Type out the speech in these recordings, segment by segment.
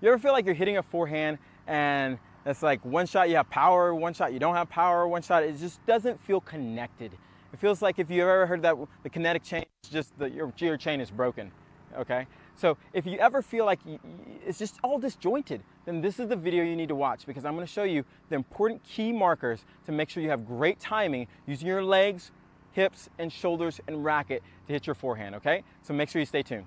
You ever feel like you're hitting a forehand and it's like one shot you have power, one shot you don't have power, one shot it just doesn't feel connected. It feels like if you've ever heard that the kinetic chain, it's just your chain is broken, okay? So if you ever feel like it's just all disjointed, then this is the video you need to watch, because I'm going to show you the important key markers to make sure you have great timing using your legs, hips, and shoulders and racket to hit your forehand, okay? So make sure you stay tuned.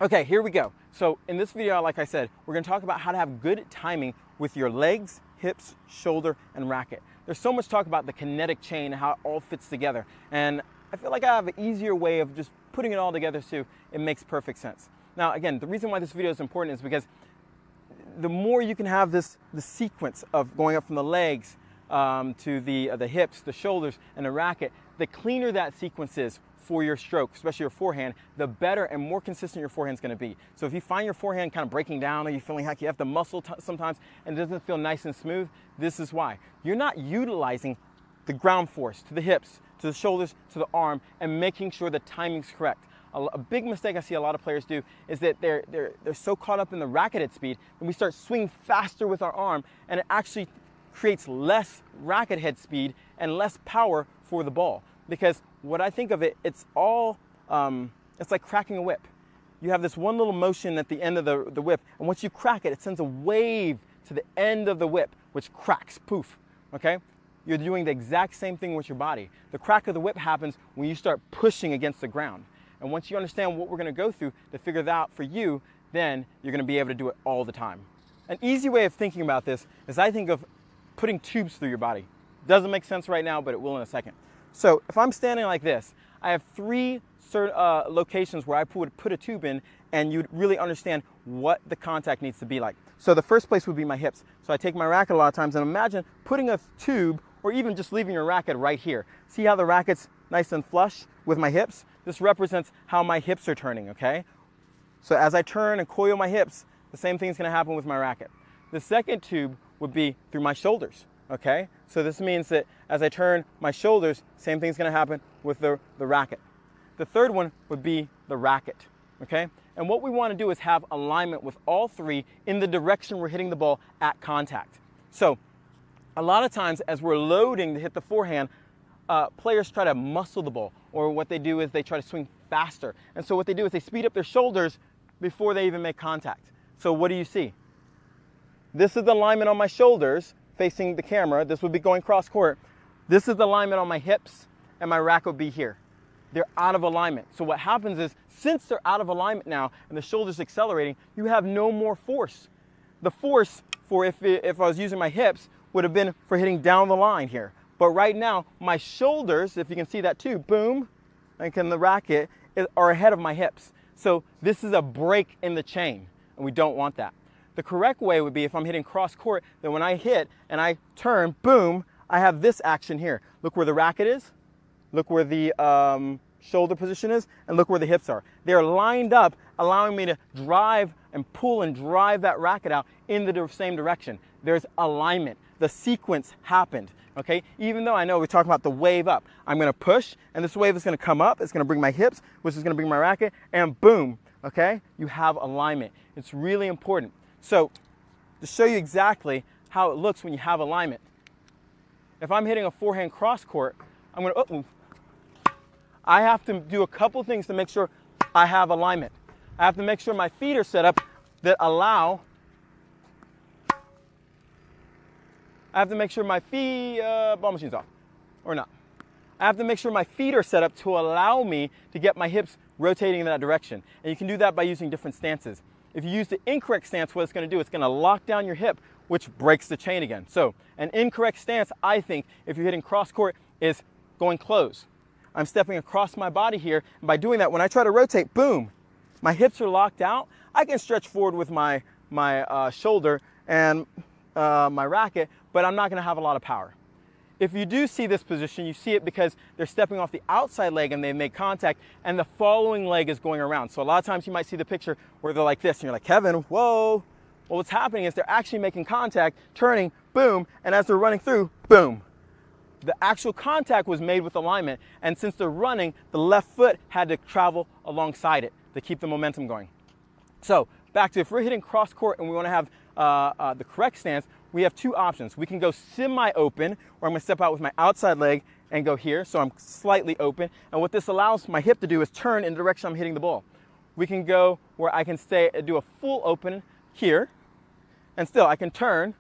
Okay, here we go. So in this video, like I said, we're going to talk about how to have good timing with your legs, hips, shoulder, and racket. There's so much talk about the kinetic chain and how it all fits together. And I feel like I have an easier way of just putting it all together so it makes perfect sense. Now, again, the reason why this video is important is because the more you can have the sequence of going up from the legs to the hips, the shoulders, and the racket, the cleaner that sequence is for your stroke, especially your forehand, the better and more consistent your forehand's going to be. So if you find your forehand kind of breaking down, or you're feeling like you have to muscle sometimes and it doesn't feel nice and smooth, this is why. You're not utilizing the ground force to the hips, to the shoulders, to the arm, and making sure the timing's correct. A big mistake I see a lot of players do is that they're so caught up in the racket head speed, and we start swinging faster with our arm, and it actually creates less racket head speed and less power for the ball. Because what I think of it, it's like cracking a whip. You have this one little motion at the end of the whip, and once you crack it, it sends a wave to the end of the whip, which cracks, poof, okay? You're doing the exact same thing with your body. The crack of the whip happens when you start pushing against the ground. And once you understand what we're gonna go through to figure that out for you, then you're gonna be able to do it all the time. An easy way of thinking about this is I think of putting tubes through your body. Doesn't make sense right now, but it will in a second. So if I'm standing like this, I have three locations where I would put a tube in, and you'd really understand what the contact needs to be like. So the first place would be my hips. So I take my racket a lot of times, and imagine putting a tube, or even just leaving your racket right here. See how the racket's nice and flush with my hips? This represents how my hips are turning, okay? So as I turn and coil my hips, the same thing's gonna happen with my racket. The second tube would be through my shoulders, okay? So this means that as I turn my shoulders, same thing's gonna happen with the racket. The third one would be the racket, okay? And what we wanna do is have alignment with all three in the direction we're hitting the ball at contact. So a lot of times as we're loading to hit the forehand, players try to muscle the ball, or what they do is they try to swing faster. And so what they do is they speed up their shoulders before they even make contact. So what do you see? This is the alignment on my shoulders facing the camera. This would be going cross court. This is the alignment on my hips, and my racket would be here. They're out of alignment. So what happens is, since they're out of alignment now and the shoulder's accelerating, you have no more force. The force for if I was using my hips would have been for hitting down the line here. But right now, my shoulders, if you can see that too, boom, and the racket are ahead of my hips. So this is a break in the chain, and we don't want that. The correct way would be if I'm hitting cross court, then when I hit and I turn, boom, I have this action here. Look where the racket is, look where the shoulder position is, and look where the hips are. They're lined up, allowing me to drive and pull and drive that racket out in the same direction. There's alignment. The sequence happened, okay? Even though I know we're talking about the wave up, I'm gonna push, and this wave is gonna come up, it's gonna bring my hips, which is gonna bring my racket, and boom, okay? You have alignment. It's really important. So, to show you exactly how it looks when you have alignment, if I'm hitting a forehand cross court, I'm gonna, I have to do a couple things to make sure I have alignment. I have to make sure my feet are set up that allow, I have to make sure my feet, ball machine's off, or not. I have to make sure my feet are set up to allow me to get my hips rotating in that direction. And you can do that by using different stances. If you use the incorrect stance, what it's gonna do, it's gonna lock down your hip, which breaks the chain again. So an incorrect stance, I think, if you're hitting cross court, is going close. I'm stepping across my body here, and by doing that, when I try to rotate, boom, my hips are locked out. I can stretch forward with my shoulder and my racket, but I'm not gonna have a lot of power. If you do see this position, you see it because they're stepping off the outside leg and they make contact, and the following leg is going around. So a lot of times you might see the picture where they're like this, and you're like, Kevin, whoa. Well, what's happening is they're actually making contact, turning, boom, and as they're running through, boom. the actual contact was made with alignment, and since they're running, the left foot had to travel alongside it to keep the momentum going. So back to if we're hitting cross court and we want to have the correct stance, we have two options. We can go semi-open, or I'm going to step out with my outside leg and go here, so I'm slightly open. And what this allows my hip to do is turn in the direction I'm hitting the ball. We can go where I can do a full open here, and still I can turn.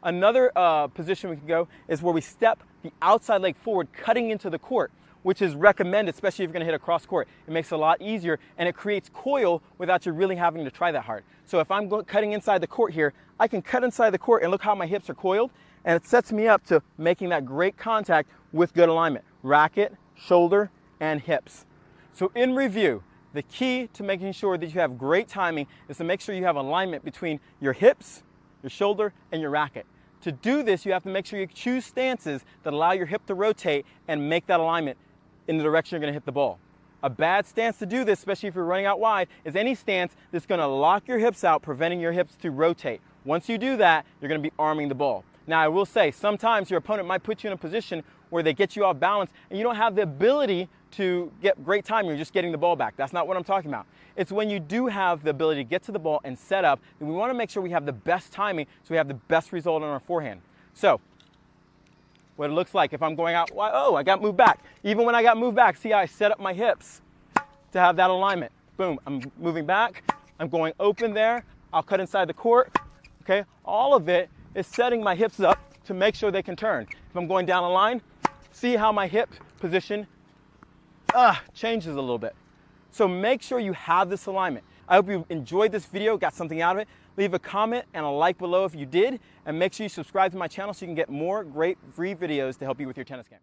Another position we can go is where we step the outside leg forward, cutting into the court, which is recommended, especially if you're going to hit a cross court. It makes it a lot easier, and it creates coil without you really having to try that hard. So if I'm cutting inside the court here, I can cut inside the court, and look how my hips are coiled, and it sets me up to making that great contact with good alignment. Racket, shoulder, and hips. So in review, the key to making sure that you have great timing is to make sure you have alignment between your hips, your shoulder, and your racket. To do this, you have to make sure you choose stances that allow your hip to rotate and make that alignment in the direction you're going to hit the ball. A bad stance to do this, especially if you're running out wide, is any stance that's going to lock your hips out, preventing your hips to rotate. Once you do that, you're going to be arming the ball. Now, I will say, sometimes your opponent might put you in a position where they get you off balance and you don't have the ability to get great timing. You're just getting the ball back. That's not what I'm talking about. It's when you do have the ability to get to the ball and set up, then we want to make sure we have the best timing so we have the best result on our forehand. So, what it looks like if I'm going out, oh, I got moved back. Even when I got moved back, see how I set up my hips to have that alignment. Boom, I'm moving back. I'm going open there. I'll cut inside the court. Okay, all of it is setting my hips up to make sure they can turn. If I'm going down a line, see how my hip position changes a little bit. So make sure you have this alignment. I hope you enjoyed this video, got something out of it. Leave a comment and a like below if you did, and make sure you subscribe to my channel so you can get more great free videos to help you with your tennis game.